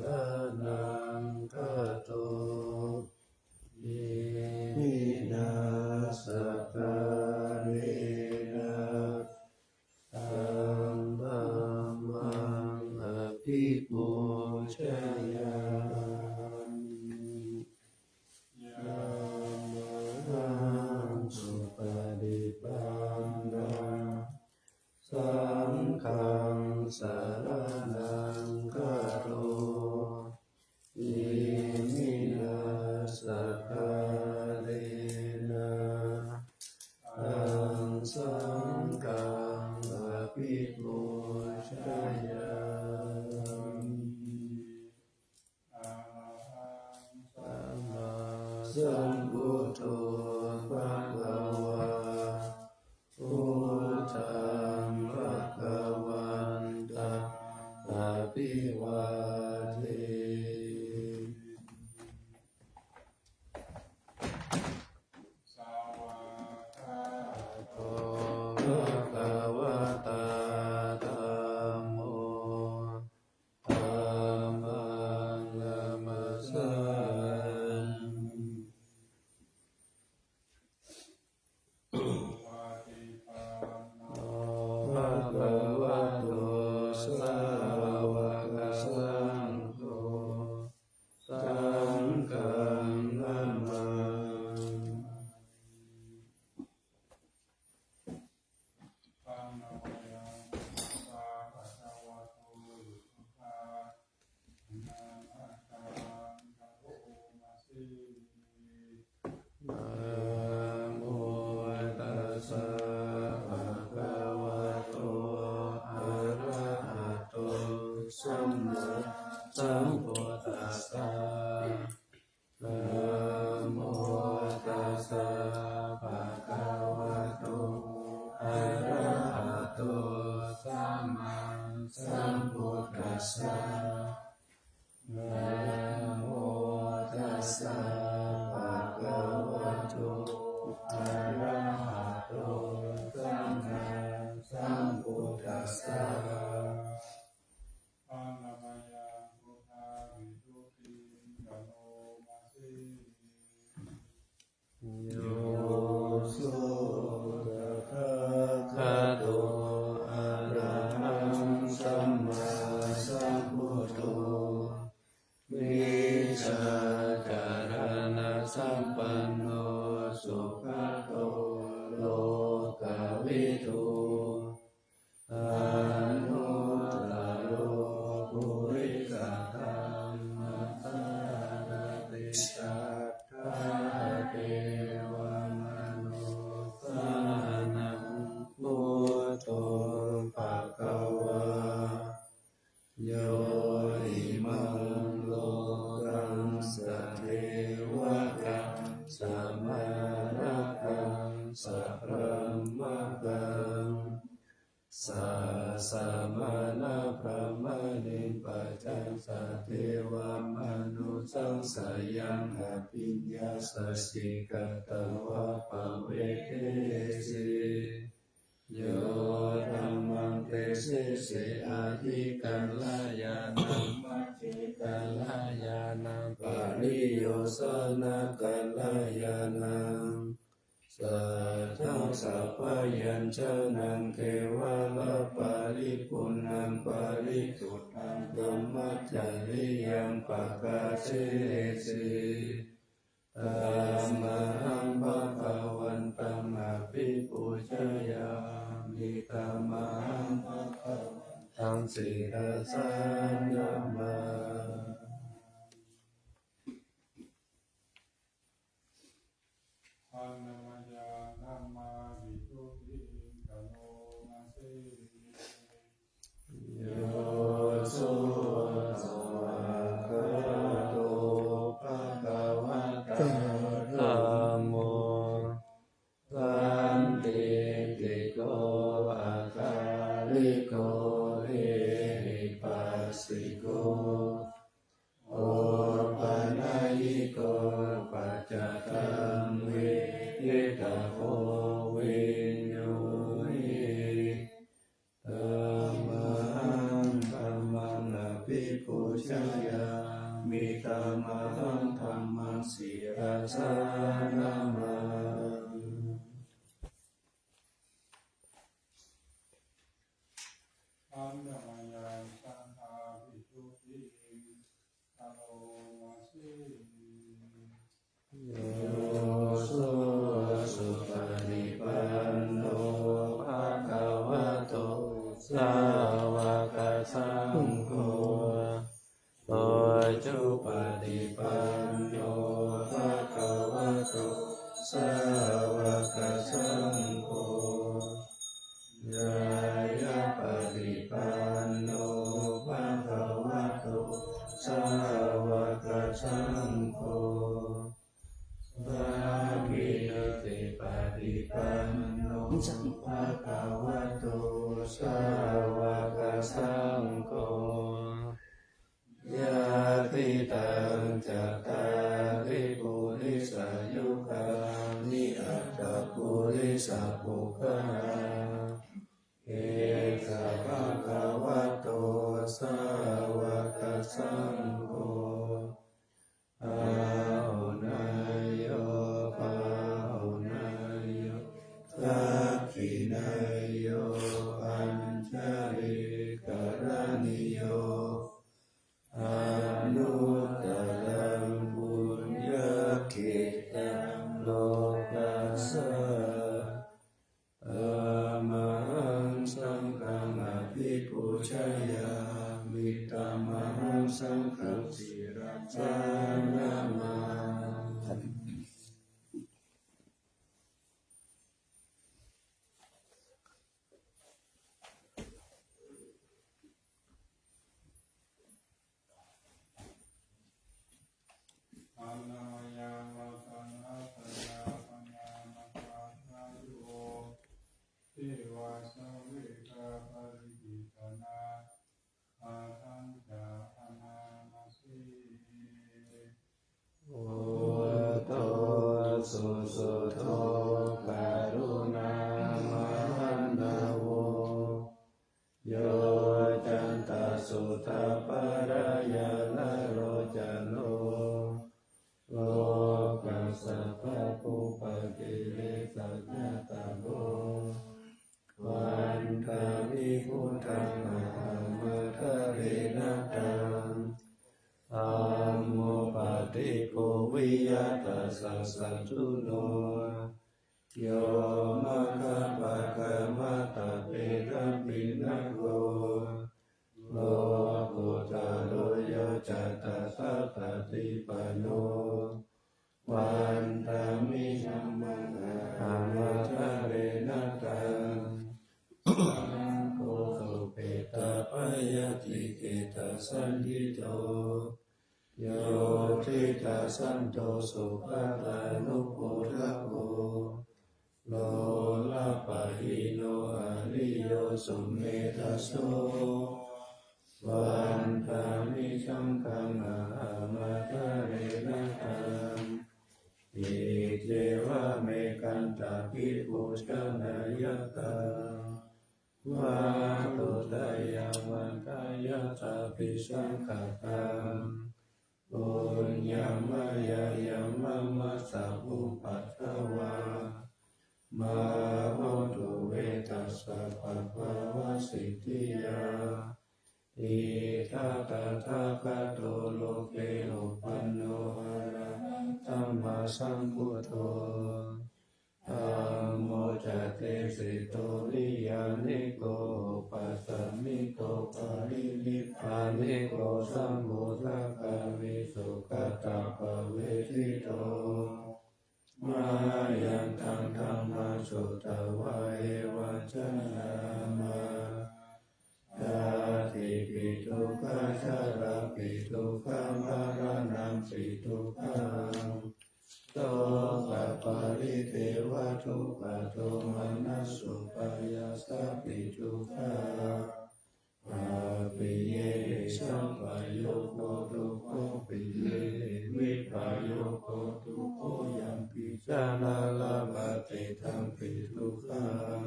รนังคัตโตอิมินาสการเนะธัมมังอภิปูชยามิยามะสุปฏิปันนาสังฆังสรณังคัตโตอิมินาสการะนะอังสังฆังอภิปูชยามิสัมมาสัมพุทโธภะคะวะพุทธังภะคะวันตังอะภิวาเทโตภะคะวะตาธัมโมธัมมังนัมมัสสามิภะคะวะโตสาวกสังโฆสังฆังนัมมานะโมตัสสะภะคะวะโตอะระหะโตสัมมาสัมพุทธัสสะนะโมตัสสะภะคะวะโตอะระหะโตสัมมาสัมพุทธัสสะนะโมตัสสะภะคะวะโตอะระหะโตสัมมาสัมพุทธัสสะโยโสตถาคตโตอะระหังสัมมาสัมพุทโธวิชาจารณะสัมปันโนสุขโตโลกวิทูอนุตตโรปุริสธรรมสารติสัทธาเทวมนุสานังพุทโธภควาโยอิมังโลกังสัทเทวกังสัมมาระกังสัพพะมะกังสัสสะมานะพระมะนิปัจจังสัทเทวมนุสังสยังอภิญญาสัสสิกตวะปะเวเทสิโยธัมมังเตเสเสอาทิกัลลายานังมัจฉิกัลลายานังปาริโยสนะกัลลายานังสัทธังสัพพยัญชนะเทวะละปาริปุณังปาริสุทธังธัมมัจจริยังปะกาเสสิธัมมังภะคะวันตังอะภิปูชยามิธัมมังภะคะวันตังศิรสานะมาโยโสสวากขาโตภะคะวะตาธัมโมสันติติโกอะคาลิโกเอหิปัสสิโกโอปัญญิโกปัจจตังเวทิตาโพวิญโยหิธัมมังอภิปูชยา มิตามหังธัมมังศิรสานามาอันดามายังสังฆาภิกขุติอโลมาสิโยโสสุปฏิปันโนภะคะวะโตสาวกสังโฆโอจุปฏิปันโนภะคะวะโตสาวกสังโฆยายาปฏิปันโนภะคะวะโตสาวกสังโฆภะกิติปฏิปันโนภะคะวะโตสาวกสังโฆยาติตังจัตตาริปุริสายุคานิอัตตปุริสปุคคาเอกภะคะวะโตสาวกสังโฆอาหุนายโยปาหุนายโยทักขินายโยอัญชลิกรณิโยอนุตตรังบุญญากิตังโลกัสสะอะมังสังฆังอภิปูชยามิตามหังสังฆังศิรัสสานามาอันนามายังวัฒนาปยาปัญญามะคาทายุโอเทวาสเวกาปริกิตนาอาทังจาอนามาสิโอโตสุสุโธกรุณามหันตโวโยจันตสุตปรายาลโรจโนโลกัสสะภะปุปะกิเลสะญาตโกวันทามิพุทธังอะหังมัทะเรนะตังธัมโมปฏิโกวิยัตสัสสะจุโนโยมะคะปะคะมะตะเประปินะโกโลกุตโรโยจัตตสัพพติปันโนวันตามิสัมมังอะมัทะเรนะตังโกสุเปตาปยติเกตาสันทิโตโยทิตาสันโตสุภะตานุโพธโกโลลาปะหิโนอะริโยสุเมธาโสวันทามิสังฆังอะมัทะเรนะตังอิเจวะเมกันตาภิปุชนายตังวะตุตยาวันตายาตาภิสังฆตังปุญญามายายามะมัสสะอุปัฏฐวามะโหตุเวตัสสะภะคะวะสิทธิยาอิทัตถะคะโตโลเกอุปันโนอะระธัมมาสัมพุทโธธัมโมจะเตสิโตริยานิโกปัสสมิโกปะรินิพพานิโกสัมโพธิกามิสุขตาภเวทิโตมายันตังธรรมสุตวะเอวัจนามาตาติปิทุกขาชาราปิทุกขังภารานังปิทุกขังโตกะปาริเทวะทุกขโตมนัสสุปายาสปิทุกขาอาปิเยสัมปโยโคทุกโคปิเยวิปโยโคทุกโคยัมปิจานาลาภติธัมปิทุกขัง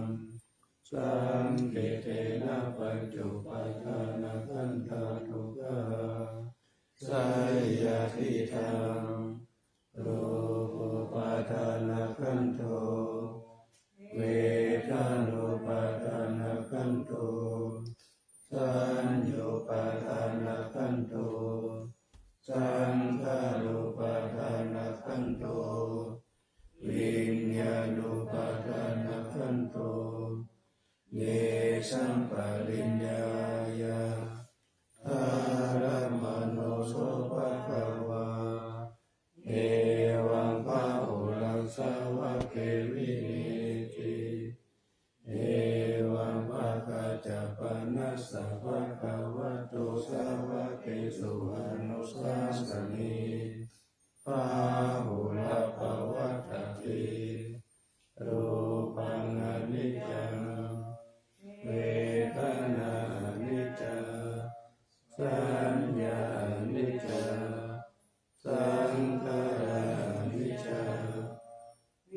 สังเกเตนะปัญจุปัฏฐานะขันธาทุกขาสั ยทิทังรูปปัฏฐานขันโธเวทนุปัฏฐานขันโธสัญญูปัฏฐานขันโธสังขารุปัฏฐานขันโธวิญญาณุปัฏฐานขันโธเยสังปริญญายาอารัมมโนโสภะคะวาเอวังภาหุลังสาวะเกวินิติเอวังภะคะจะปะนัสสะภะคะวะโตสาวะเกสุอนุสาสนีภาหุลภวัตติรูปังอนิจจังเวทนานิจจาสัญญานิจจาสังขารนิจจา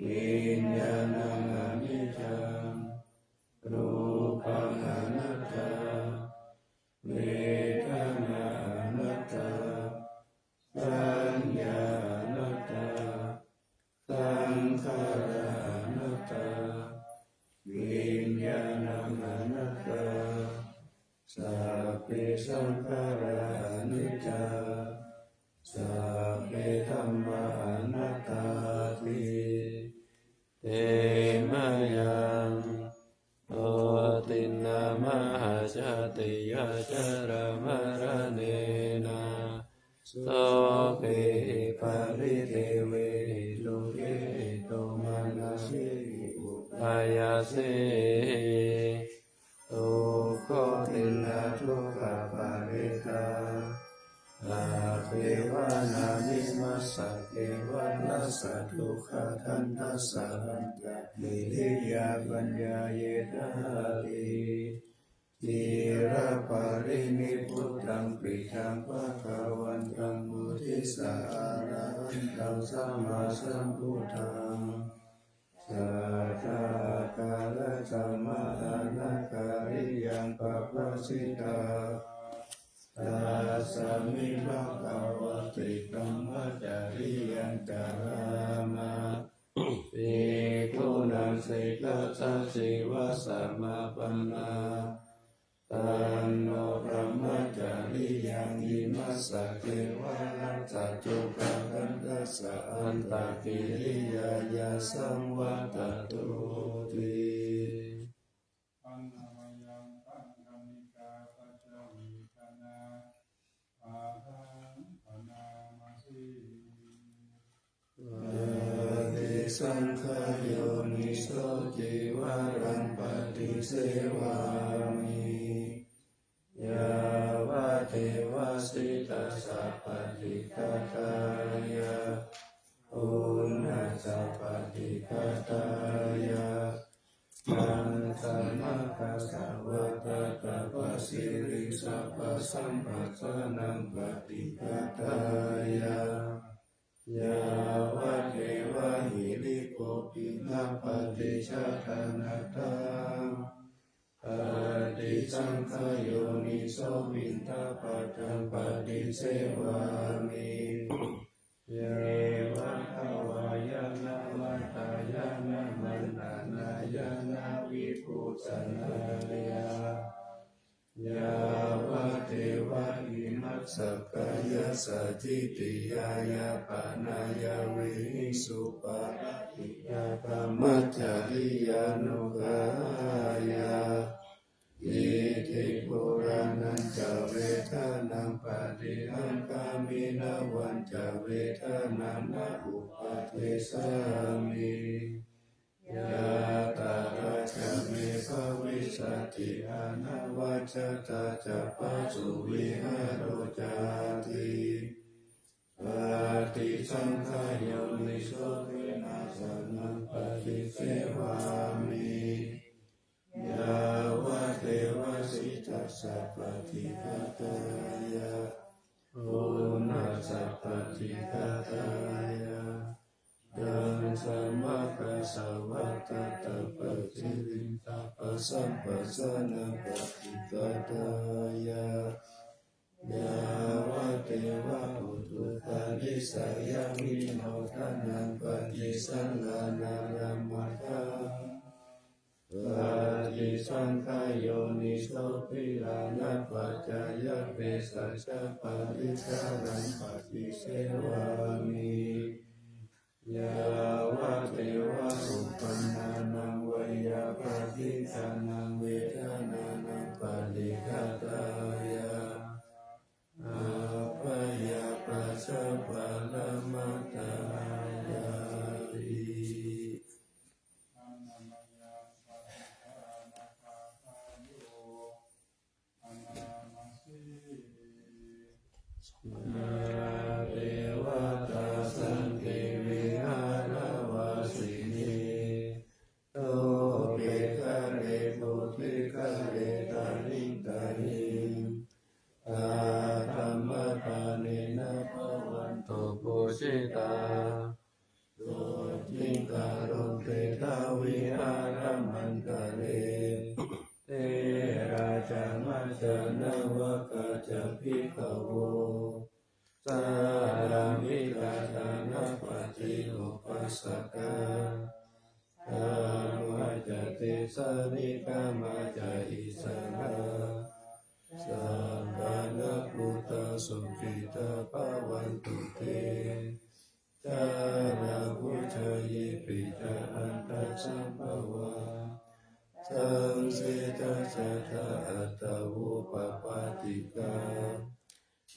วิญญาณังอนิจจังรูปังอนัตตาเวทนาอนัตตาสัญญาอนัตตาสังขารอนัตตาวิญญาณังอนัตตาสัพเพสังขารานิจจาสัพเพธัมมาอนัตตาติเตมะยังโอตินามหัจจติยะจารมรณเนนะโสเกปริเทเวโลเกโตมานาสิอุปายาเสโตโคตินาทุกขปาริตาอาเทวานานิมัสสะเทวานัสสะทุกขทันทัสสะหันตติลิยาปัญญาเยธาติจิระปารินิพุทธังปิทังภะคะวันตังมุทิสาอะระหันตังสัมมาสัมพุทธังสัทธากาลสัมมาอนาคาริยังปัปปสิตาตัสสะมิภะคะวะติธัมมจาริยังจารามาภิกขุนังสิกขาสิวะสัมมาปันนาตันโนพระมจาริยังอิมัสสะเกวะรัตถจุกขันธัสสะอันตกิริยายาสังวัตตุติปัญหายังปัญญานิกาปัจจวิคณาอาทังปนามาสีติสังขโยนิโสจิวารังปฏิเสวามิยาวะเทวสิตัสสะปฏิฆาตายะอุณหัสสะปฏิฆาตายะมังสัมมาคัสสะวะตะตะปะสิริสัพพะสัมปัสสะนังปฏิฆาตายะยาวะเทวะหิริโกปินะปฏิชาตนะตังปฏิสังขโยนิโสวินทปัตตังปฏิเสวามิเยวะภวายานะมัตตายานะมันตานายานะวิปุสสนายายาวะเทวะอิมัสสะกายะสัจจิติยายาปานายาวิสุปาติยาปะมัจจาริยานุกายาอิทิปุรานันจะเวทานังปะติหังกามินาวันจะเวทานังนะอุปาเทสามิยาตาราชเมภวิสติอานาวัจตาจะปัจจุวิหารจาติปฏิสังขโยนิโสวินาสนังปฏิเสวามิยาวะเทวสิตัสสะปฏิฆาตายะโอนัสสะปฏิฆาตายะดังสัมมาคัสสะวะตะตะปะจิรินตะปะสัมปะสะนะปฏิฆาตายะ ยาวะเทวะอุตุปาทิสายามิโนทานังปฏิสังฆานานามัคคะปฏิสังขายโยนิโสภิลานะปัจจายเปสัสสะปฏิสารังปฏิเสวามิยาวะเทวะอุปันนานังวยาปฏิทานังเวทนานังปฏิฆาตายาอาภยาปัสสะปะละมัตตายาตินาเทวตาสังเกวิหารวาสินีโตเปคะเรปุติคะเรตาลิงตาหิงตาธรรมตาเนนะภวันโตปุชิตาโตจิงการุเตตาวิหารมันตะเรเตราชามาจานวะกาจพิกโวสารามิกาตานะปัจจิอุปัสสกาธรรมะจติสานิกามาจาอิสระสัพพะนะพุทธสุขิตาภวันตุเตจาราพุชยปิจาอันตัสสัมภวาสังเสตจัตตาอัตตวุปปาติกา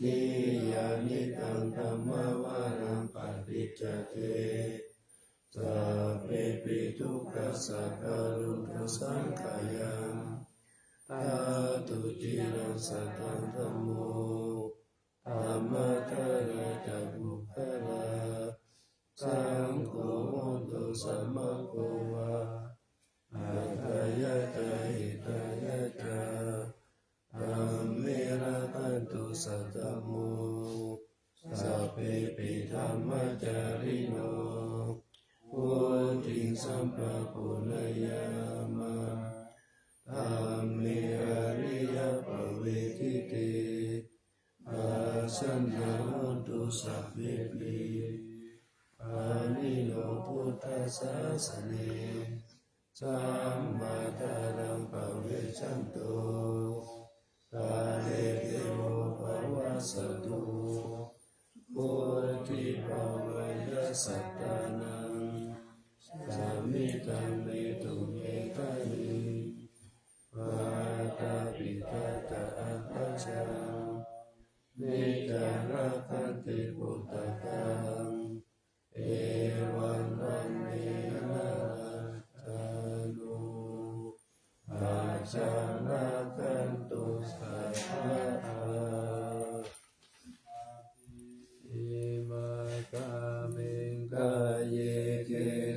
นิยานิตังธรรมวารังปฏิจจเตสัพเพปิทุกขสักการุณสังขายังตาตุจิรังสัตตังธัมโมธรรมะทะระจักขุขะลาสังโฆโหตุสัมมาโกวาอัตถยะจาหิตายะจาธัมเมระคันตุสัตตโมสัพเพปิธัมมจาริโนพุทธิสัมภะปุณยามะธัมเมอริยปเวทิเตอาสันนาโหตุสัพเพปิอานิโนพุทธัสสะสะเนสัมมาทารังปเวชันโตกาเลเทโมภวะสตุพุทธิภวยสัตตานังสามิตังเมตุเมตานิมาตาปิตาตาอัปปะชังนิจาระคันติปุตตะกังเอวันวันเมนะทานุอาจาระคันตุสัพพะทาอิมากาเมงกายเยเก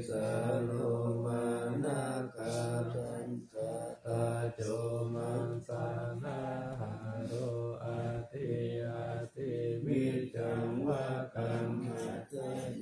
สาโลมานาคาทันตาตาโจมันสานาหาโรอาทิอาทิมิจังวะกัมมัจจ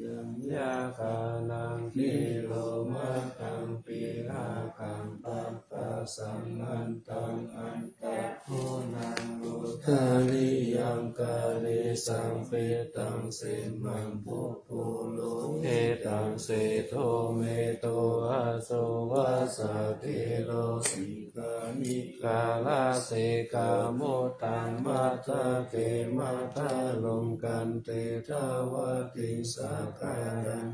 ยัมยาคานังกิโลมาตังปิหาคังปัปปะสัมมันตังอันตะโหนังอุทานิยังกาเลสังเปตังเสมังพุปุโลเอตังเสโทเมโตอาโสวะสะเทโลสิกานิกาลาเสกาโมตังมัตตะเกมัตตะลงกันเตทาวติสักการัง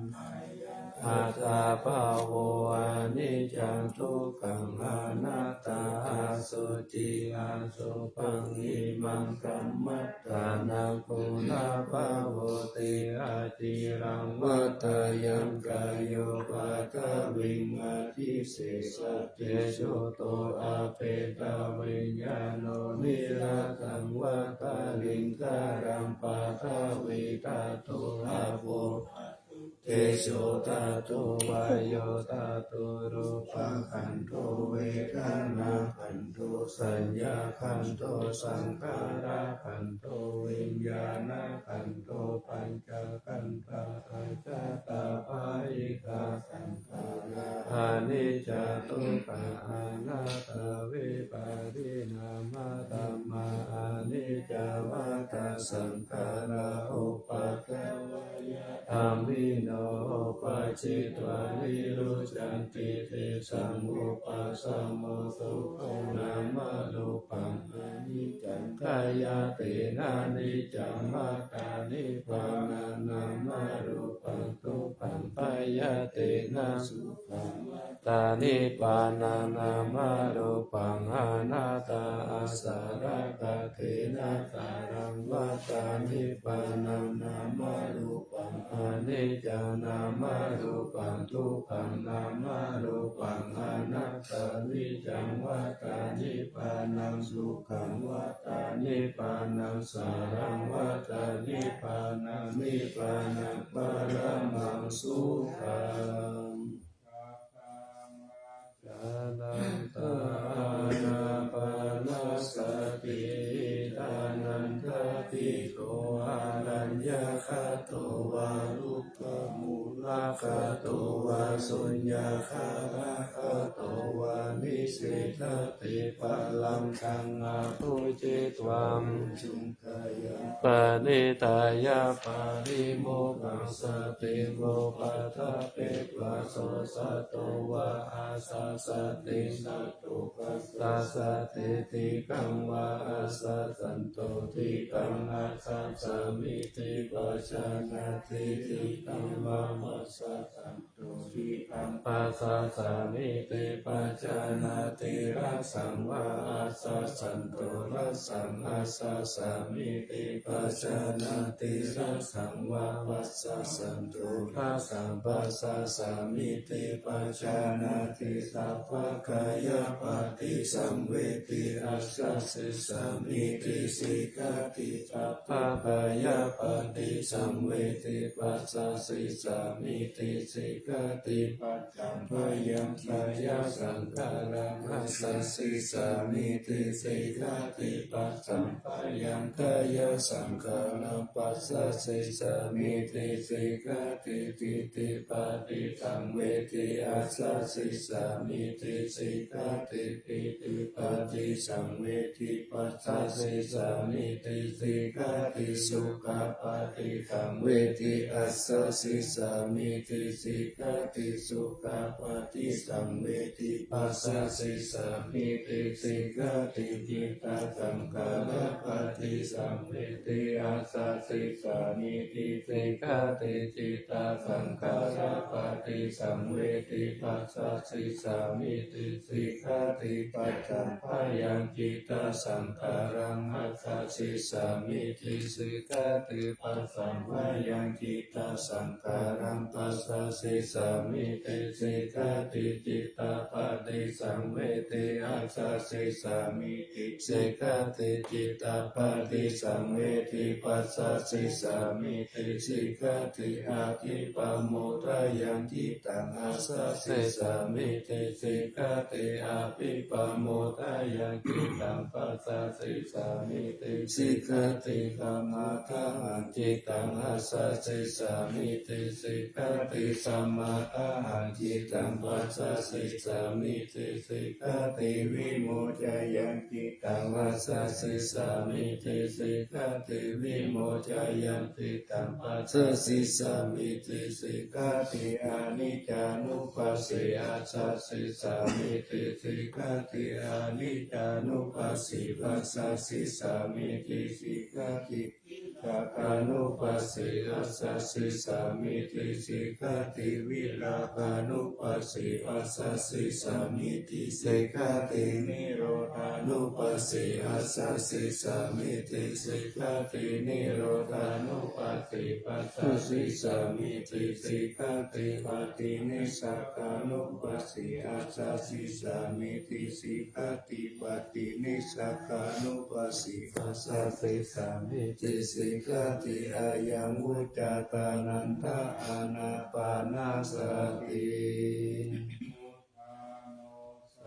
อัตตาภาโวอานิจจังทุกขังอนัตตาอาสุจิอาสุปังอิมังกัมมัตตานังปุนาภาโวติอาจิรังวัตยังกายโยปัตตวิงอาทิเสสะเจโชโตอาเปตาวิญญาโนนิรัตังวัตตลิงการังปัทธวิตาตุอาโภเตโชตาตุวายโยตาตุรูปังขันโทเวทนาขันโทสัญญาขันโทสังขาราขันโทวิญญาณขันโทปัญจขันธาอาจาตาภายิกาสังขาราอานิจจตุกขาอนัตตาวิปาริณามะธัมมาอานิจจวา วิโนปัจจิตวานิรุจันติเตสังอุปสัมโมสุขนามรูปังอนิจจังกายเตนะนิจจังมัตตานิพพานานามรูปังทุกขังปายเตนะสุขังมัตตานิพพานานามรูปังอนัตตาอาสารกเตนะสารังมัตตานิพพานานามรูปังอนิจจานามรูปังทุกขังนามรูปังอนัตตาวิจังวัฏฏานิพพานังสุขังวัฏฏานิพพานังสารังวัฏฏานิพพานังนิพพานังปรมังสุขังจานันตานาปานาสติทานันทติโกอารัญญาคาโตวาลุปมุลาคาโตวาสุญญาคาราคาโตวานิสิทติปัลลังคังอาภูจิตวังจุงกายะปะนิตายะปาริโมกังสติโมปัฏฐะเปกวาโสสะโตวะอาสาสติสัตตุปัสสะสติติกังวะอาสาสันโตติกังอาสาสามิติปัจจานาติติกังวะมัสสะสันโตติกังปัสสะสามิติปัจจานาติรัสสังวะอาสาสันโตรัสสังอาสาสามิติปัจจานาติรัสสังวะปัสสะสันโตรัสสังปัสสะสามิติปัจจานาติสัพพะกายปฏิสัมเวทิอัสสะสิสามิติสิกขาติสัพพะกายปฏิสัมเวทิปัสสะสิสามิติสิกขาติปัจจังพยังกายสังขารังอัสสะสิสามิติสิกขาติปัจจังพยังกายสังขารังปัสสะสิสามิติสิกขาติติติปฏิสัมเวทิอัสสะสิสามิติสิกขาติติติปฏิสัมเวทิปัสสะสิสามิติสิกขาติสุขปฏิสัมเวทิอัสสะสิสามิติสิกขาติสุขปฏิสัมเวทิปัสสะสิสามิติสิกขาติจิตตสังขารปฏิสัมเวทิอัสสะสิสามิติสิกขาติจิตตสังขารปฏิสัมเวทิปัสสะสิสามิติสิกขาติปัจจังพยังจิตตสังขารังอัสสะสิสามิติสิกขาติปัสสังพยังจิตตสังขารังปัสสะสิสามิติสิกขาติจิตตปฏิสังเวทิอัสสะสิสามิติสิกขาติจิตตปฏิสังเวทิปัสสะสิสามิติสิกขาติอาทิปโมทยังจิตตังอัสสะสิสามิติสิกขาติอาภิปโมทยังจิตตังปัสสะสิสามิติสิกขาติกามาทังจิตตังอัสสะสิสามิติสิกขาติสัมมาทังจิตตังปัสสะสิสามิติสิกขาติวิโมจายังจิตตังอัสสะสิสามิติสิกขาติวิโมจายังจิตตังปัสสะสิสามิติสิกขาติอนิจจานุปัสสิอัสสะสิสามิติสิกขาติอนิจจานุปัสสิปัสสะสิสามิติสิกขาติตากานุปัสสิอัสสะสิสามิติสิกขาติวิราคานุปัสสิอัสสะสิสามิติสิกขาตินิโรธานุปัสสิอัสสะสิสามิติสิกขาตินิโรธานุปัสสิปัสสะสิสามิติสิกขาติปฏินิสกานุปัสสิอัสสะสิสามิติสิกขาติปฏินิสกานุปัสสิปัสสะสิสามิติสิกขาติอายังวุจจตานันทอานาปานาสติส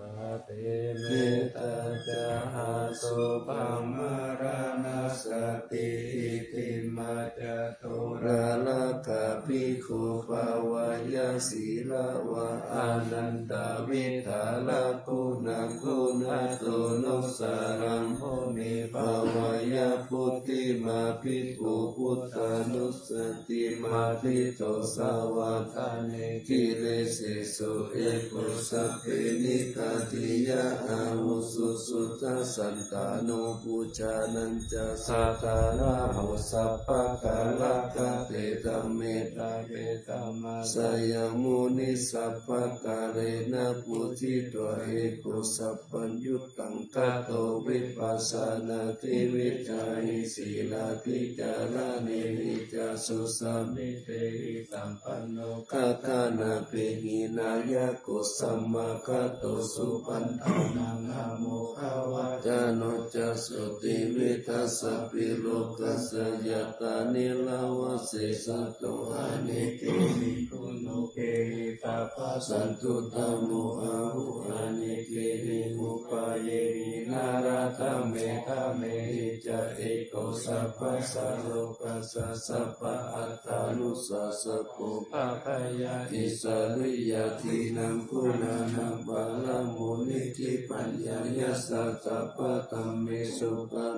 ติเมตตาจาหาสุปัมมารณสติอิติมาจตุระละกะภิกขุปวายาสีละวะอานันตวิทาละคุณะคุณะโตนุสารังโหนิภวายาพุทธิม มาภิกขุพุทธานุสติมาภิโตสาวาคาเนกิเลสิสุเอกุสัพเพนิกาติยะอาหุสุสุตตัสสันตานุปุจานันจะสัทธาราหุสัพพะกาลกะเตตัมเมตาเปตัมมาสยมุนิสัพพะกาเรนะปุถิตวะเอกุสัพพัญยุตตังกัตโตวิปัสสนาทิวิจาริสีลาภิจารเนนิจาสุสัมมิเตหิสัมปันโนกัตถานาเปหินายะกุสัมมาคัตโตสุปันโนนานะโมขาวะจาโนจัสสุติวิทัสสะปิโลกัสสะยะตานิลาวะเสสัตโตอะเนเกมิคุโนเกหิตาปัสสันตุตโมอะหุอะเนเกหิอุปาเยหินาราธะเมธะเมหิจะเอโกสัพพะสัลโลกัสสะสัพพะอัตตานุสัสสะปุปะพยาอิสริยทินังคุณานังบาลมุนิจิปัญญายะสัจจปะตัมเมสุปะ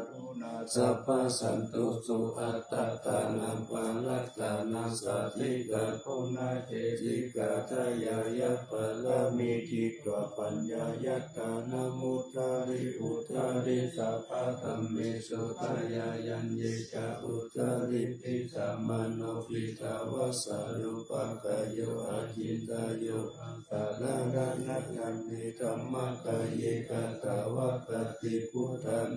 สัพพะสันตุสุอัตตะตานังปะลัตตานัสสะทิกะคุณาเจติกะทายายะปะละมิจิตวะปัญญายะตานะมุตตาริอุตตาริสัพพะตัมเมสุทายายันเยจะอุตตาริปิสัมมโนปิตาวะสารุปะกะโยอาจินตาโยตาลารานัตันติธัมมะกะเยกะตาวะกติพุทธัน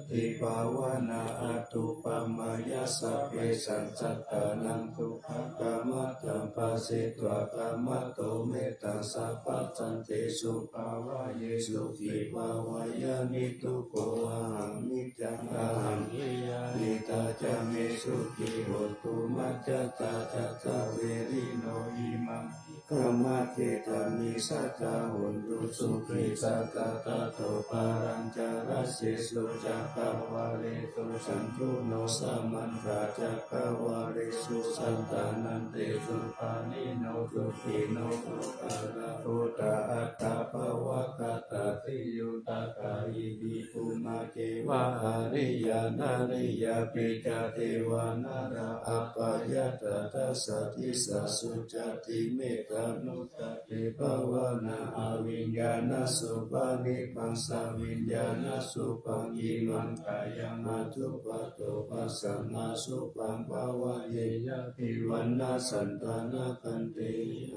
ติภาวนาอัตตุปมายาสัพเพสัจจตานังทุกขกามัตตังปัสสิตวะกามัตโตเมตตาสัพพะจันติสุภาวะเยสุขิภาวายานิทุโกอาหังนิจังอาหังอิยานิตาจามิสุขิโหตุมัจจตาจัตตาเวริโนอิมังกรรมเทตามิสัจจาหุนตุสุขิสัตตาตโตปารัญจารัสสิสุจักขวาเลตุสันตุโนสัมมันตาจักขวาเลสุสันตานันเตสุปานิโนสุขิโนสุปาราอุตตะอัตตาภวะกตติยุตตะกายิปิปุมาเกวะอริยานาริยาปิจเทวานาราอัปปายตตัสสะทิสัสสุจติเมตานุตติภาวนาอวิญญาณสุปานิปังสวิญญาณสุปังอิมังกายังอาทุปะโตปัสสังอาสุปังภาวะเยยะภิวันนาสันตานาคันเต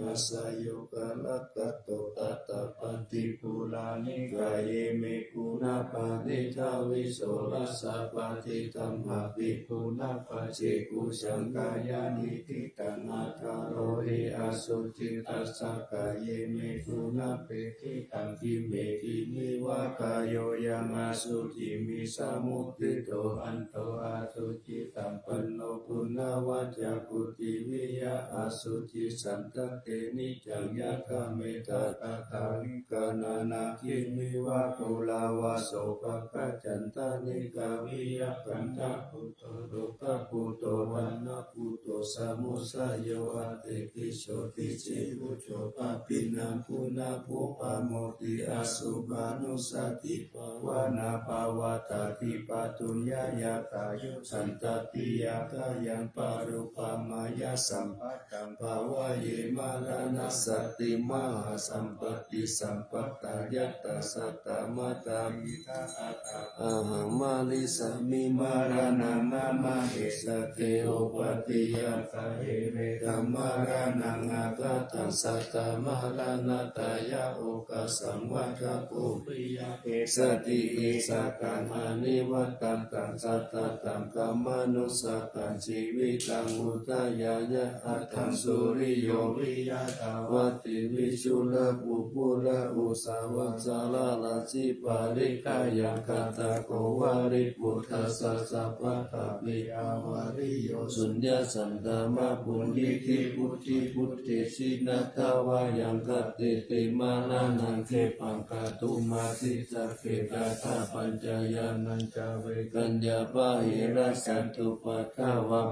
อาสยโยกะลัตตโตตัตตะปันติปุรานิกายเยเมกุณาปาติทาวิโสรัสสะปาติธัมหะภิกขุนาปัจเจกุสังกายานิติตังอาทาโรหิอสุจิตัสสะกายเยเมกุณาเปติตังกิเมติมิวะกายโยยังอาสุจิมิสามุติโตอันโตอาสุจิตัมปันโนปุณาวัจจะปุติวิยะอาสุจิสันตเตนิจังยะคะเมตตาตาลิกานานาคิมิวะตุลาวาโสภะจันตานิกาวิยะปันตะปุตโตโลกะปุตโตวันนะปุตโตสมุสายโยอะเตกิโชติจิวุโชปะปินังปุณาภูปะโมติอสุบานุสติภาวนาภาวตาติปะตุญญายาตายุสันตติยาตายังปารุปามายาสัมปัตตังภาวะเยมารานัสสติมหาสัมปติสัมปัตตายตตาสัตตมตามิตาอัตตาอะหังมาลิสามิมารานังนามาเหสเทโอปติยัสสะเหเมธัมมารานังอาคาตังสัตตมารานาตายาโอกัสสังวัฏปุปิยะเอสติเอสกังอานิวัตตังตังสัตตตังกัมมานุสตังชีวิตังอุตยายะอัตถังสุริโยวิยะตาวติวิชุระปุปุระอุสาวะสาลาลาสิปาริกายังคตาโกวาริปุถะสัสสะปะทะปิอาวาริโยสุญญาสันตามะปุญญิทิพุทธิพุทธิสินัตถวายังคติติมานานังเขปังกาตุมาติสักเขตาตาปัญจายานันจาเวกัญญาปะหิรัสสันตุปัฏฐาวะ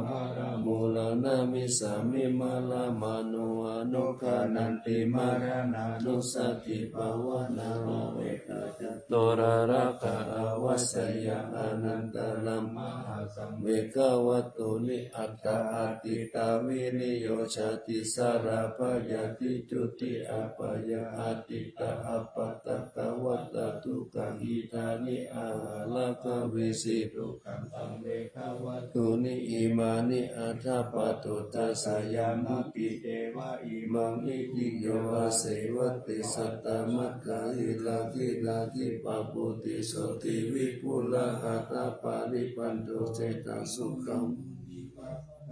มูลานามิสามิมาลา มานุอนุคานันติมารณานุสติภาวนาเวกาจตุระระกะอวัสยาอนันตลัมมหาสัมเวกวตุนิอัตตาอติตาวินิโยชติสาราภยติจุติอัปยาอติตาอัปปตตะวัตตุกังอิทานิอาลากเวสิตุกังตังเวกวตุนิอิมานิอัฏฐปตุตัสสะยามาปิเตวะอิมังอิติโยอาเสวติสัตตมัคคะอิลาคิลาคิปะปุติโสติวิปุลหัตถปาริปันโตเจตังสุขัง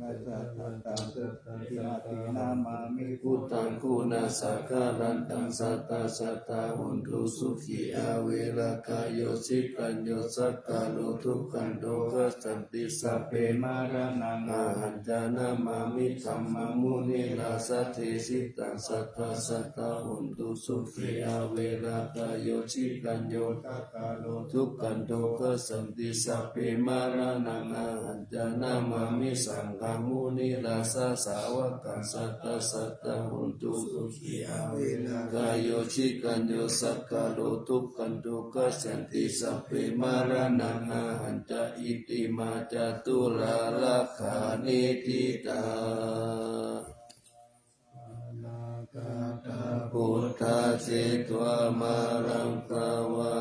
อาจารย์ตังสัตติมาตินามามิพุทธังคุณาสักการันตังสัตตาสัตตาหุนตุสุขีอาเวรากายโยสิกัญโยสักกาโลทุกขันโดกัสสันติสัพเพมารนังอาหันจานามามิธัมมังมุนิลาสัทธิสิตังสัตตาสัตตาหุนตุสุขีอาเวรากายโยสิกัญโยสักกาโลทุกขันโดกัสสันติสัพเพมารนังอาหันจานามามิสังฆมุนิลาสาสาวกังสัตตสัตตะหุนตุสุขีอาเวลากายโยชิกัญโยสักกะโลทุกขันตุกัสสันติสัพเพมารนังอาหันจาอิติมาจตุราราขานิทิตาพุทธาเจตวามารังกาวา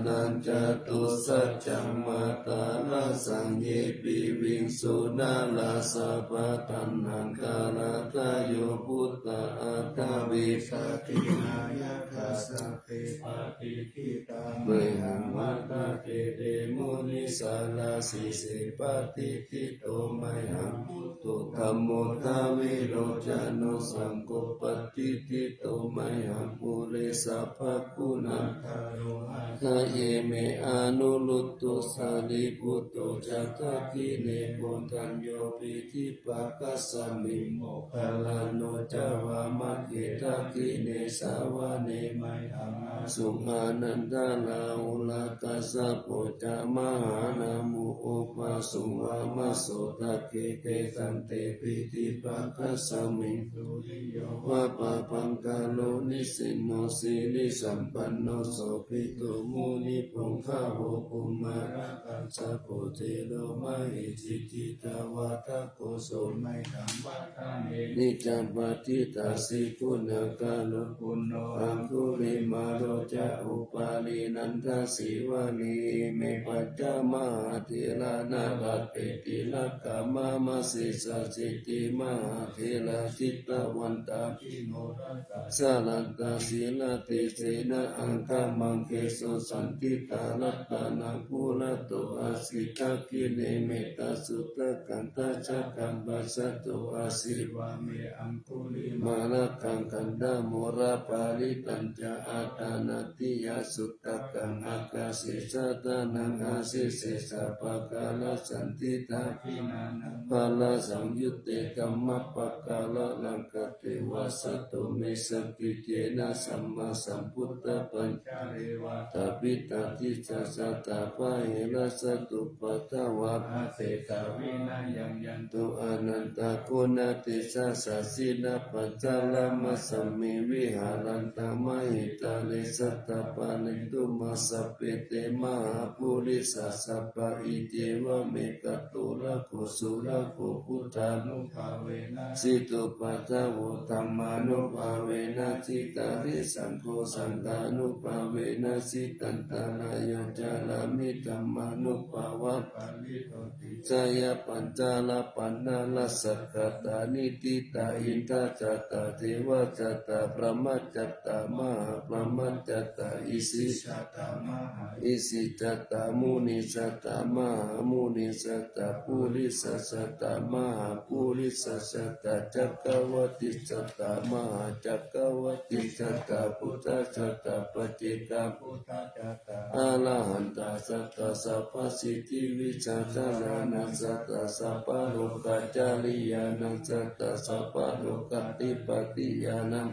นันจตุสัจจมาตาลาสังเยปิวิงสุนาลาสะปะตันนังกาลาทายโยพุทธาอัตถวิสัตินายกัสสะเปปะติทิตังเมหังวัตเตเตมุนิสาลาสิเสปะติทิโตไมหังพุทโธธัมโมทาวิโรจานุสังโฆปฏิทิโตไมหังปุเรสัพพคุนันทาโรหะเยเมอานุลุตตุสาลิปุตโตจักขกิเนปุตัญโยปิทิปัสสะมิโมคคัลลาโนจาวามัคเขทักขิเนสาวะเนไมหังสุมานันทาลาอุลากัสสะโพจามหานามุอุปาสุวามโสทักเขเตตันเตปิทิปัสสะมิสุริโยวะปะปังกาโลนิสินโนสิริสัมปันโนโสภิตุมุนิปุงคาโหปุมมาระกัสสะโพเทโลมะหิจิติตาวาทโกโสไมธัมวะทะเนนิจัมปติตาสิกุณกาโลปุณโนอังคุลิมาโรจะอุปาลีนันทสิวานีเมปัจจามหาเถระนารัตเปติลักขามามสิสสิติมหาเถระจิตตวันตาภิโนรัตสาลันตาศีลติเสนะอังคามังเกสุสันติตาลัตตานังภูระโตอาสิตาคิเนเมตตาสุตตะกันตาจักขังปัสสะโตอาสิวาเมอังคุลิมานะกังกันดาโมระปาริตัญจะอาตานาติยาสุตตะกังอากาสิสัตตานังอาสิเสสะปะกาลสันติตาภินานังปาลสังยุตเตกัมมะปะกาลลังกเตวะสัตโตเมสังกิเจนะสัมมาสัมพุทธปัญจเรวะตปิตาทิจัสสะตาปะเหระสตุปัตตวะภะเตตาวินายังยันตุอนันตาคุณติสัสสะสินะปัจจลมัสสมิวิหารันตามหิตาลิสัตตปะนิตุมัสสะเปเตมหาปุริสัสสะปะอิเจวะเมกตุระโกสุระโกพุทธานุภาเวนะสิตุปัตตวะธัมมานุภาเวนะจิตาริสังโฆสังฆานุภาเวนะสิตันตารายจารามิธัมมานุภาวะปาลิโตติสยปัญจาลปันนาลสักขตานิติตาอินทจัตตาเทวจัตตาพระมัจจัตตามหาพระมัจจัตตาอิสิจัตตามหาอิสิจัตตามุนิจัตตามหามุนิจัตตาปุริสัสตตามหาปุริสัสตตาจักรวัติจัตตามหาจักรวัติจัตตาพุทธจัตตาปฏิกาพุทธจัตตาอาล ลาหันตาสัตตะสัพพสิทธิวิชาจารานัสสัตตะสัพพะโลกัจจาริยานัสสัตตะสัพพะโลกัตติปติยานัง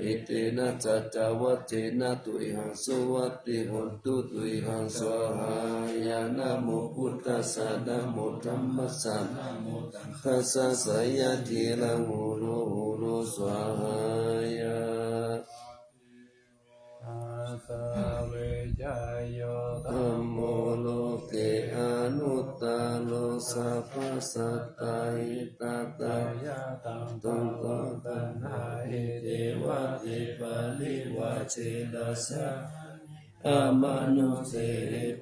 อิเตนะจัจจวัจเจนะตุอิหังสุวัตติหุนตุตุอิหังสวหายานะโมพุทธัสสะนะโมธัมมัสสะนะโมตัสสะสยะทิรังโหโรโหโรสวหายาอาสาเวจายโยธัมโมโลเกอนุตตาโลสัพพสัตตาหิตาตายะตังตังตันหาหิเทวะเทปาลิวะเชนะสะอามานุเส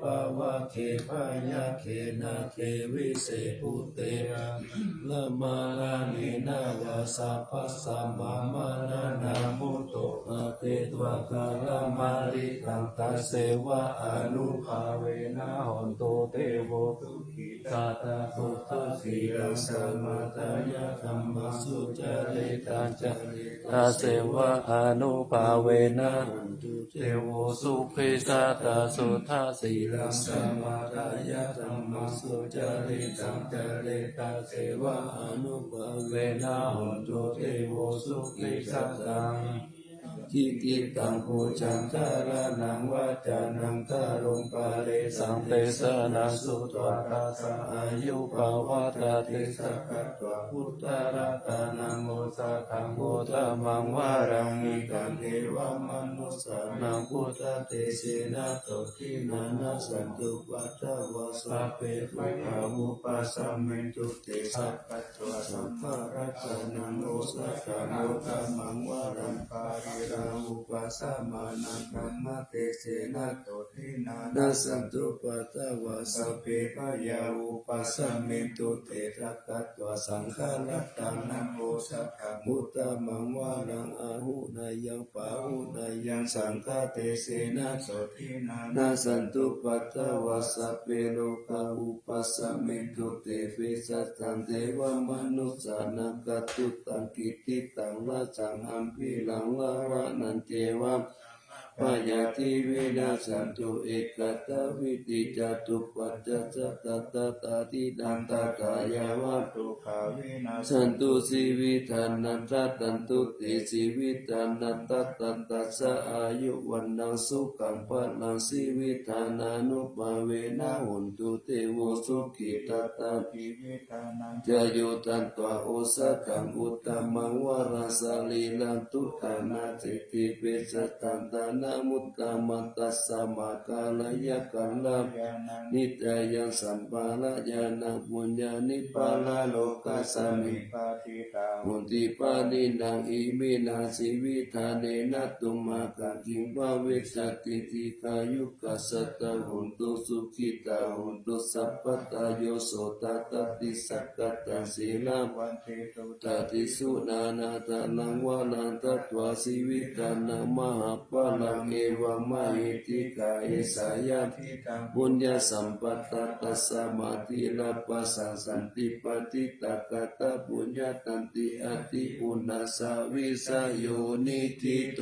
ปาวะเคปายะเคนะเควิเศปุเตละมาลานินาวาสัพพสัมมามานานามุตโตอะเตตวะกาลมาริตังตัสเสวะอนุภาเวนะหนโตเตโวสุขิตาตาสุตสีรังสมาตายะธัมมสุจาริตังจาริตัสเสวะอนุภาเวนะหนตุเตโวสุขิสัตตสุทัสสีรังสมาทายะธัมมสุจาริตังจาริตัสเสวะอนุภาเวนะหนตุเตโวสุขิสัตตังทิฏฐิตังปูจังคารานังวาจานังคารุปาเรสังเตสนังสุตวาราสะอายุภาวะตาติสักขะตวะพุทธรัตานังโมสะขังโมตมังวารังมิตังเทวมนุสสานังพุทธเตเสนะโตทินานาสันตุปัตตวะสัพเพปุขามุปัสสัมมิตุเตสัพพะตัวสัมภารัตานังโมสะขังโมตมังวารังปาริราอุปัสสมานังธัมมเตเสนะโตทินานาสันตุปัตตวะสัพเพปยาอุปัสสัมมิตุเตระกัตวะสังฆรัตานังโมสะขังมุตตมังวารังอาหุนายังปาหุนายังสังฆเตเสนะโสทินานาสันตุปัตตวะสัพเพโลกาอุปัสสัมมิตุเตวิสัตตังเทวมนุสสานังกัตตุตังกิติตังละจังอัมพิลังละวะนันเทวะปายาติวินาสันตุเอกตาวิติจตุปัจจะตัตตาติดันตตายาวะตุขาวินาสันตุสีวิธานันทัตันตุติสีวิธานันทัตันตัสสะอายุวันนังสุขังปัลังสีวิธานานุภาเวนะหุนตุเตโวสุขิตตาภิวิธานังจะโยตันตวะโอสะขังอุตตมังวราสาลีลันตุตานาจิติเปสตันตานามุตตามันตัสสะมากาลยะกัลลานิตยังสัมปาลยานังปุญญานิปาลาโลกัสสมิปาติตามุติปานินังอิมินาสิวิธาเนนะตุมากังกิภเวสติติกายุกัสสตะหุนตุสุขิตาหุนตุสัพพตาโยโสตตติสักกัตตังสีลาวันเตตุตติสุนานาตานังวานันตตวาสิวิตานังมหาปลังเอวะมหิติกาเอสายาทิตังบุญญาสัมปัตตตัสสะมาติลาปัสสังสันติปฏิตากตาบุญญาตันติอติอุณาสาวิสาโยนิทิโต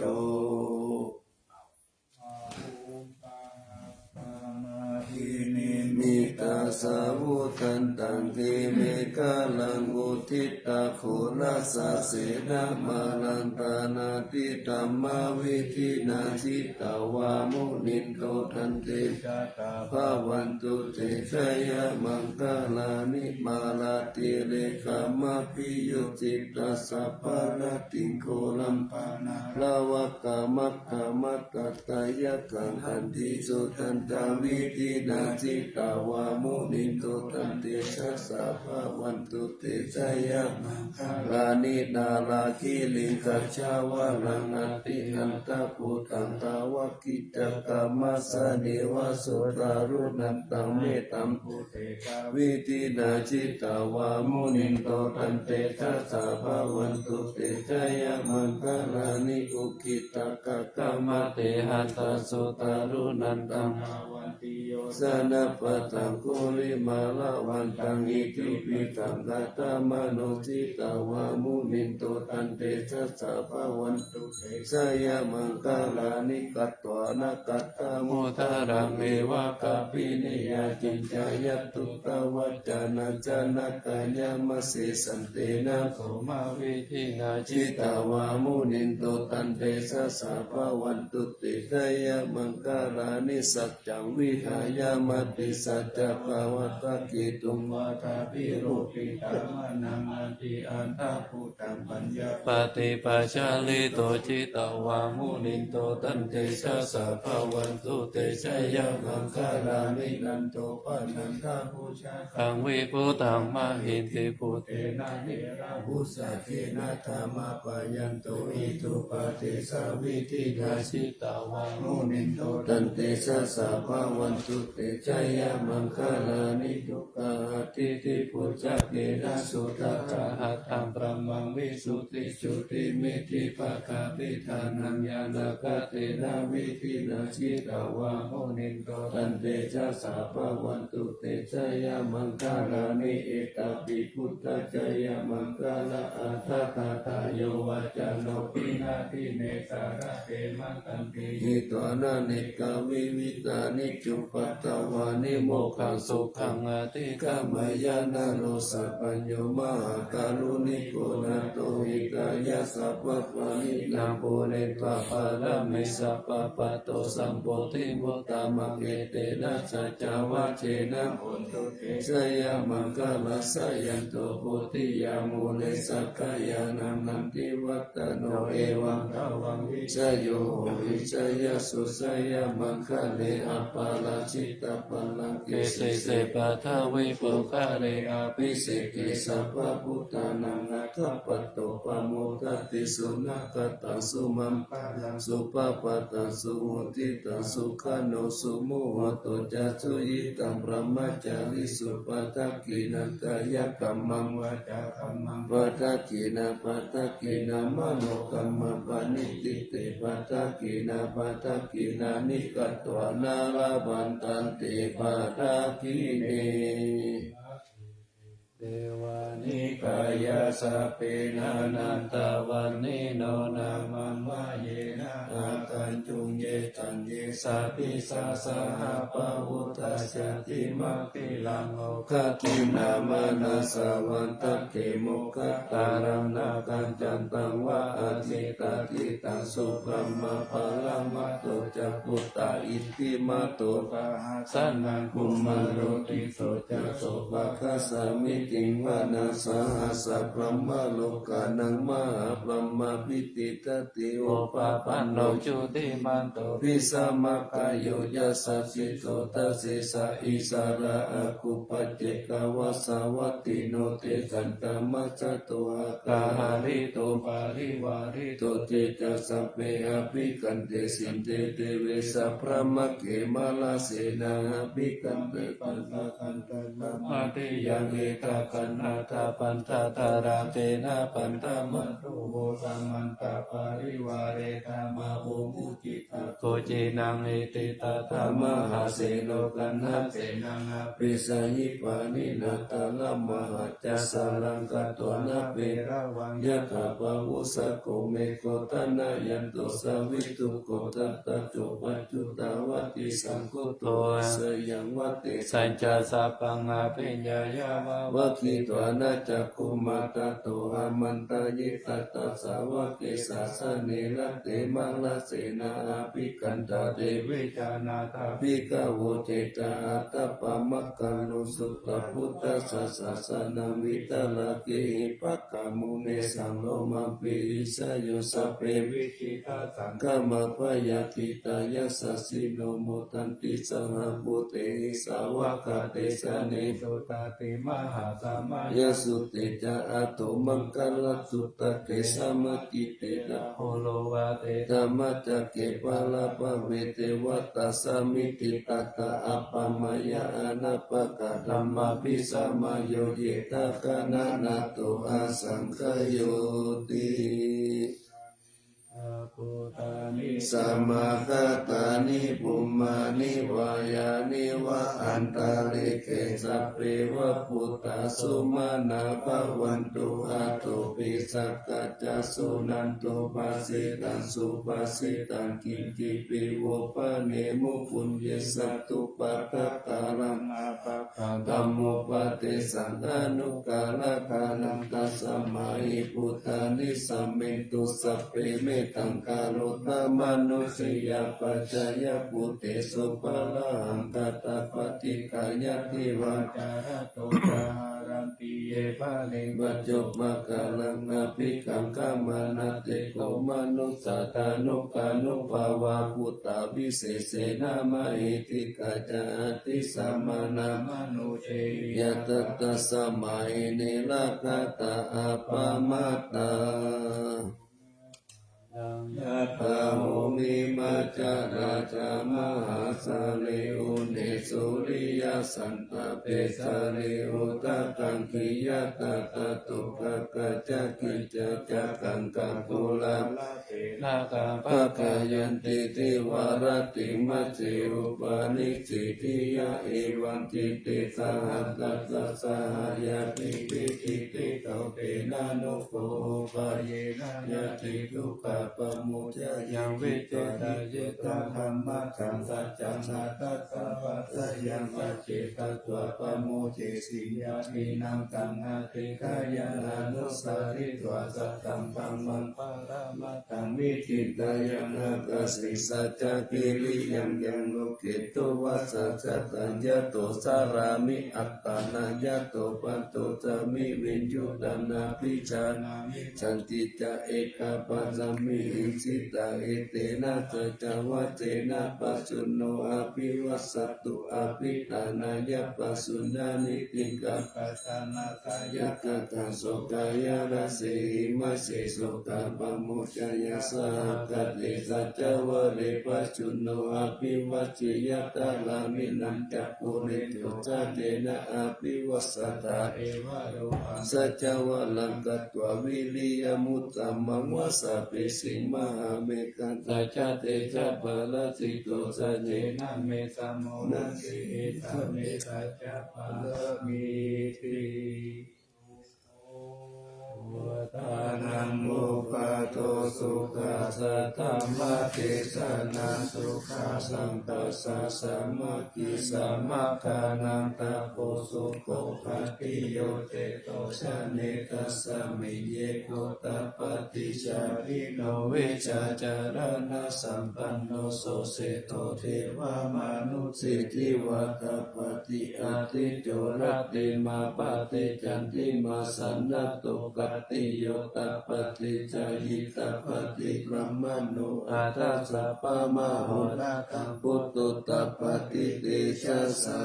อินิมิตาสาวุตันตังทิเมฆาลังอุทิตาโครัสสะเสนามาลันตานาติตัมมาวิธินาจิตาวามุนินโตทันเตจาตาภาวันตุเตชยมังคลานิมาลาติเลขามะปิยุจิตตัสสะปะระติงโคลัมปานาลาวะกามัคคามัตตายะกังหันติสุตันตาวิธินาจิตาวามุนินโตตันเตชัสสะภาวันตุเตชยมังคลานินาลาคิลิงกัจฉาวะลังอันติอันตะปุตังตาวะกิจกรรมัสสะเนวะสุตารุนันตังเมตัมปุเตกาวิธินาจิตาวามุนินโตตันเตชัสสะภาวันตุเตชยมังคลานิอุกิตกะกะมะเตหัตตสุตารุนันตังสนปตัง โกริมาลาวันตังอิติปิตังกัตตมโนจิตาวามุนินโตตันเตชัสสะภวันตุเตสยามังคลานิกัตตวานากัตตโมทารังเอวะกาปินิยาจิจายตุตวัจจานาจานากายามสิสันเตนะโสมาวิธินาจิตาวามุนินโตตันเตชัสสะภวันตุเตสยามังคลานิสัจจังวิหายามติสัจจะภวัตกิตุมวาทาภิโรปิตามนังอันติอันตาภูตังปัญญาปฏิปัจจาลิโตจิตาวามุนินโตตันเตชะสะภวันตุเตชะยะมังคลานินันโตปะนันทาภูชาคังวิปุตังมหินติปุเตนะเนระภุสะเทนะธรรมปะยันโตอิทุปะเทสาวิธินาชิตาวามุนินโตตันเตชะสะภวันตุเตชะยะมังคลานิทุกขาทิติปุจจเกนะสุตตะหัตถังปรมังวิสุทธิจุติมิติภะคะปิทานัญญาณกเตนะวิธินาชิตาวามุนินโตตันเตชะสะภวันตุเตชะยะมังคลานิเอตปิพุทธจยะมังคลาอัฏฐตถาโยวัจจโนปินาทิเนสาระเตมังตันติหิตวานานิกาวิวิตานิจุปัตตวานิโมกขังสุขังอติกามายานาโรสัพพัญโยมหาการุณิโกนาโตหิกายาสัพพะวานินาโพเนตวะปะระเมสัพพะปะโตสัมโพธิโมตามะเกเตนะสัจจาวะเชนะโหตุเตสยามังคลาสยันโตโพธิยามุเนสักขายานังนันติวัตโนเอวังภวังวิชโยวิชยสุสยามังคเลอปาลาชิตาปัลลังเกเสเสปัทวิปุคะเรอภิเสเกสัพพะพุทธานังนัคขปโตปะโมทติสุนักตังสุมัมปะลังสุปปะตังสุมุทิตังสุขโนสุโมหโตจัตสุยิตังพระมัจจาริสุปทักขินันตายกัมมังวาจากัมมังปทักขินาปทักขินามโนกัมมังปณิติเตปทักขินาปทักขินานิกัตตวานาลาบันตันเตปทักขิเนเทวานิกายาสเปนานันตวันนิโนนามัมวะเยนะอาคันจุงเยตันเยสัพพิสาสหปะวุตาชติมัคคิลังโอคตินามานาสวันตเกมุขตารังนาคันจันตังวะอธิตาทิตังสุปรมะภลังมัตโตจักพุตตาอิติมัตโตปะหัสสันนังคุมารโรติโสจักโสภะคะสามิติงวานาสหัสพรหมโลกานังมหาพรหมปิติตติโอปะปันโนจุติมันโตวิสามัคคโยยัสสสิโตตัสสิสะอิสาระอาคุปัจเจกวาสาวัตติโนเตกันตมัจจโตอากาหาริโตปาริวาริโตเตจัสสะเปอภิกันเตสินเตเตเวสัพพะมะเกมาลาเสนาอภิกันเตปันตะกันตะมาติยังเอตากันนาตาปันตะตาราเตนะปันตะมัตตุโวสัมมันตะปาริวาเรธรรมะโอมุจิตาโกเจนังเอติตาธรรมหาเสโลกันหเสนังอภิสัยิปานินาตาลัมมหัจจสารังกัตวนาเประวังยะถาปะวุสโกเมโกตนายันโตสวิตุโกตัตตะโจปัจจุตาวติสังคุโตสยังวัตติสัญจาสัพพังอภิญญายาวะวะคิตวานาจักขุมาตะโตอามันตายิตตาสาวะเกสาสเนระเตมังลาเสนาอภิกันตาเตวิจานาตาภิกขโวเจตาอัตตปะมัคคันโนสุตตพุทธสัสสะนาวิตาลาเกหิปักขมุเนสังโลมาปิสโยสัพเพวิชิตาสังฆมาปยาติตายาสสิโนโมตันติสหบุเตสาวกเตสเนโตตาติมหาสามายาสุเตจาอัตโตมังคัลลสุตตะเกสามกิเตนะโหโลวาเตธรรมจักเกปะลาปะเวเทวัตตาสามิติตตะอัปปมายาอนัปปะกะธัมมาภิสัมมาโยเยตากะนะนะโตอาสังขโยติ โก ภูตานิ สัมมาคตานิปุมมานิวายานิวะอันตาลิเกสัพเพวะพุทธาสุมาณาภวันตุอาตุปิสักกัจจสุนันตุปัสสิตังสุปัสสิตังกินจิปิโวปะเนมุปุญญสัตตุปัฏฐตารังอาภาคังธัมโมปฏิสังฆานุกาลกาลังตัสสมาหิพุทธานิสัมเมตุสัพเพเมตังกาโรตมนุสิยปัจจยปุเตสุปะละหังกัตตปฏิกายติวาจารโตจารันติเยภาเลวัจจบมะกาลังอภิกังกัมมานาติโกมนุสสะตานุกานุภาวะพุตตาวิเศษเสนามะหิติกาจาติสัมมานามนุเชยะตัตตะสมัยเนลกาตาอาปามาตา ยะถาโหมิมัจจาราชามหาสาลิอุเนสุริยสันตเปสาลิอุตตังกิยะตตะตุกะกะจักกิจจักกังกังกุลานาคาภะกายันติติวารติมัจจิอุปาณิสิทิยะเอวังจิติสหัสสัสสะหายาติปิติติโตเตนะโนโกปะเยนะยะติทุกขะปะโมจายังวิเจตาเจตังธรรมะสังสัจจังนาตัสสะปัสสะยังปัจเจตตัวปะโมเจสิยาตินังตังอาติกายานุสาริตัวสัตตังปังมังปารามัตังวิจิตายังอากาสิสัจจกิริยังยังโลกิตุวัสสัจตัญญะโตสารามิอัตตานัญญะโตปันโตจะมิวิญญูดานาปิจานามิสันติจะเอกาปัสสมิอิสิตาเอเตนะจะจาวะเจนะปัสสุโนอภิวัสสตุอภิตานายะปัสสุนานิติกาปัสสนาตายะกะตังโสกายะระเสหิมัสเสโสกาปะโมจายะสหกัตเตสัจจวะเรปัสสุโนอภิวัจจิยตาลามินันจักปุเรตุจาเตนะอภิวัสสตาเอวะโรหะสัจจวะลังกัตตวะวิริยมุตตัมมังวะสัพเพสิมหาเมกันตาชาเตชะปะละสิโตสัจเจนะเมสัมโมนัสสิเอตเมสัจจปะละมิติวัฏานังโมปะโตสุขัสสะธัมมะเทศนาสุขาสังกัสสะสัมมากิสัมมาทานังตะโพสุโขภัตติโยเตโตชะเนตัสสะมิเยโกตปฏิจาริโนเวชาจารณะสัมปันโนโสเสโตเทวามนุสิทิวัตปฏิอาทิโจรติมาปะเตจันติมาสันนตุกติโยตปฏิจายิตปฏิกรมมโนอาทัสสะปะมะโหราตังพุทตุตปฏิเตชะสา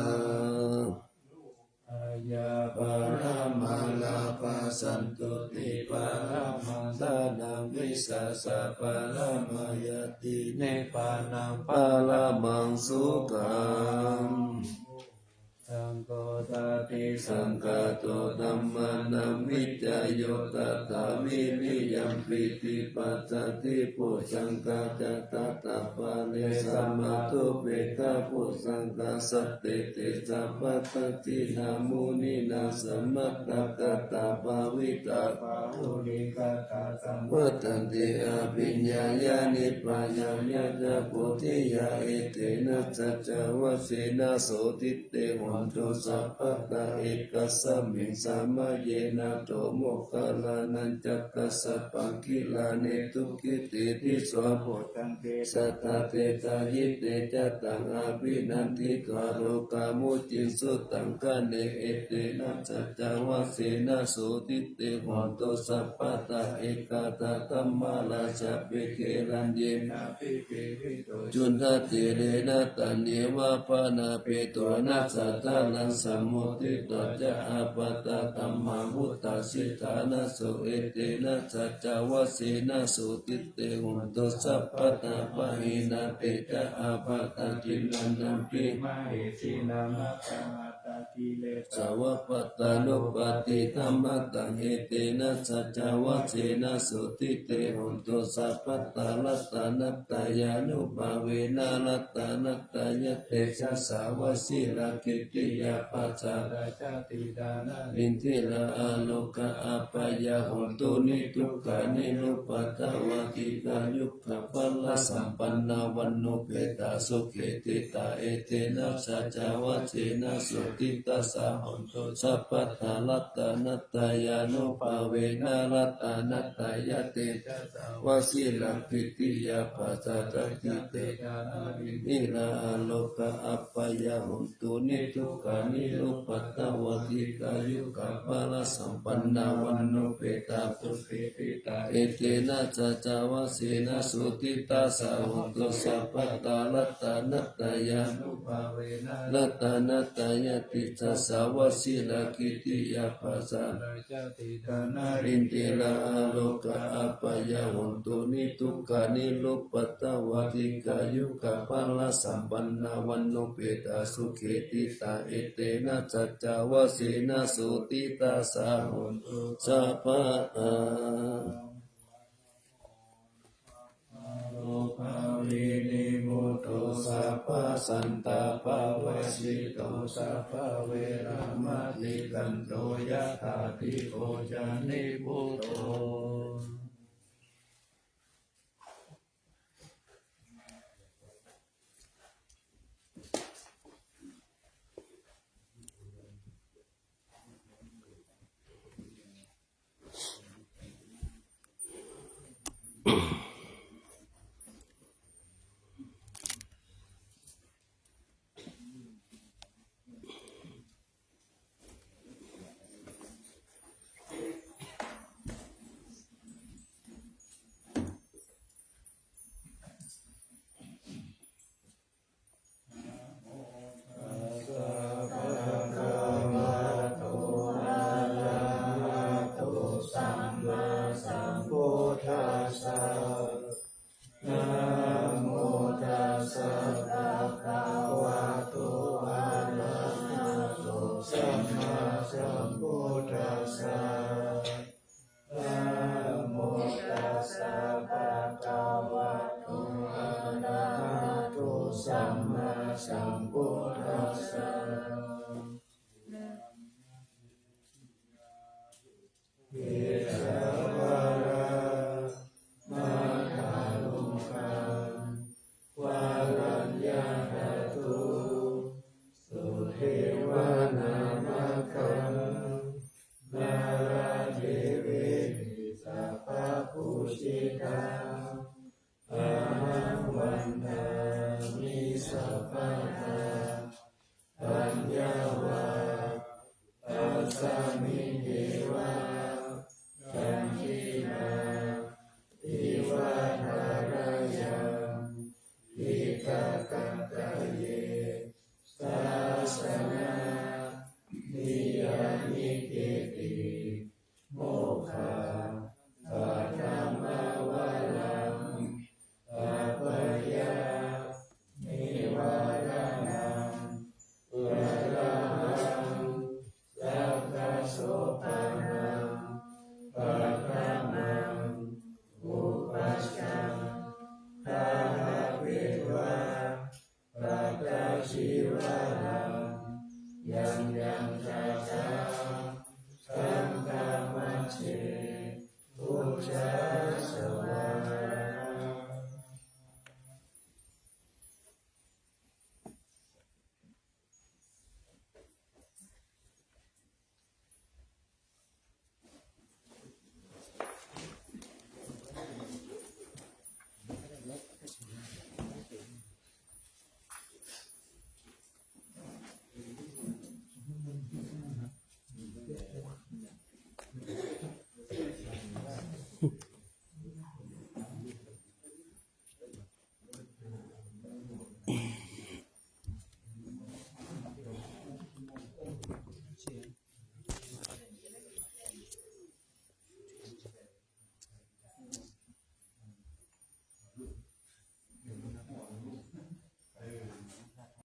อายาปารามาลาปัสสันตุติปารามาสานังวิสัสสะปารามายติเนปานังปารามังสุขังสังโฆตติสังฆโตธัมมานังวิจโยตัตถาวิริยัมปิติปัสสติปุสังฆจัตตตาปะเลสัมมาทุเปกะปุสังฆสัตเตเตสัพพะตตินามุนีนาสัมมัตตกตาภาวิตาภาหุริกตาสัมวัตันติอภิญญายานิปายายะจะโพธิยาเอเตนะสัจจวเสนะโสติเตหนตุสัพพะตาเอกสัมมิสามาเยนะโตโมคคลานันจักกัสสะปังคิลาเนตุกิติทิสวะโพธังเตสัตตเตตายิเตจัตตังอภินันติกาโรกามุจิสุตังคะเนเอเตนะสัจจวเสนะโสติเตหนตุสัพพะตาเอกตาธัมมาราชเปเกรัญเยนะปิเปริโตจุนทติเรนะตันเยวะปะนาเปโตนะสัตตาลังสัมมุติตัจจะอาปัตตะธัมมาวุตตาสิทานะโสเอเตนะสัจจวเสนะโสติเตหุนตุสัพพะตาปะหินาเตจะอาปัตตะกินันนัมปิมะเหสีนามะกะมัตตะ กิเลส สาวปตานุปติธัมมตังเอเตนะสัจจวัชเชนะสุติเตหุนตุสัพพตาลัตตานัตตายานุภาเวนะลัตตานัตตายะเตชะสาวสิลากิติยาปัจจา ราชาติดานา อินทิราอาโลกะอาปายาหุนตุนิทุกขานิรุปัตตวะติกายุคขะปัลลสัมปันนาวันโนเปตาสุเขติตาเอเตนะสัจจวัชเชนะสุติตัสสะหุนตุสัพพทาลัตตานัตตายานุภาเวนะรัตตานัตตายะเตวะสิลังปิติยาปัสสะตติเต นิราโลกะอัปปายาหุนตุนิทุกขานิรุปัตตวติกายุกะปะละสัมปันนาวันโนเปตาปุริปิตาเอเตนะจัจจาวะเสนะสุติตาสาหุนตุสัพพตาลัตตานัตตายานุภาเวนะลัตตานัตตายะติจัสสาวะสิลากิติยาปัสสะ ราชาติดานา อินทิราโลกะอัปปายาหุนตุนิทุกขานิรุปัตตวติกายุกะปัลลสัมปันนาวันโนเปตาสุเขติตาเอเตนะจัจจาวะเสนะสุติตาสาหุนตุสัพพะโลภะวินิโมโตสัพพะสันตาภวสิโตสัพพะเวระมะติกันโตยะถาธิโกจานิพุตโต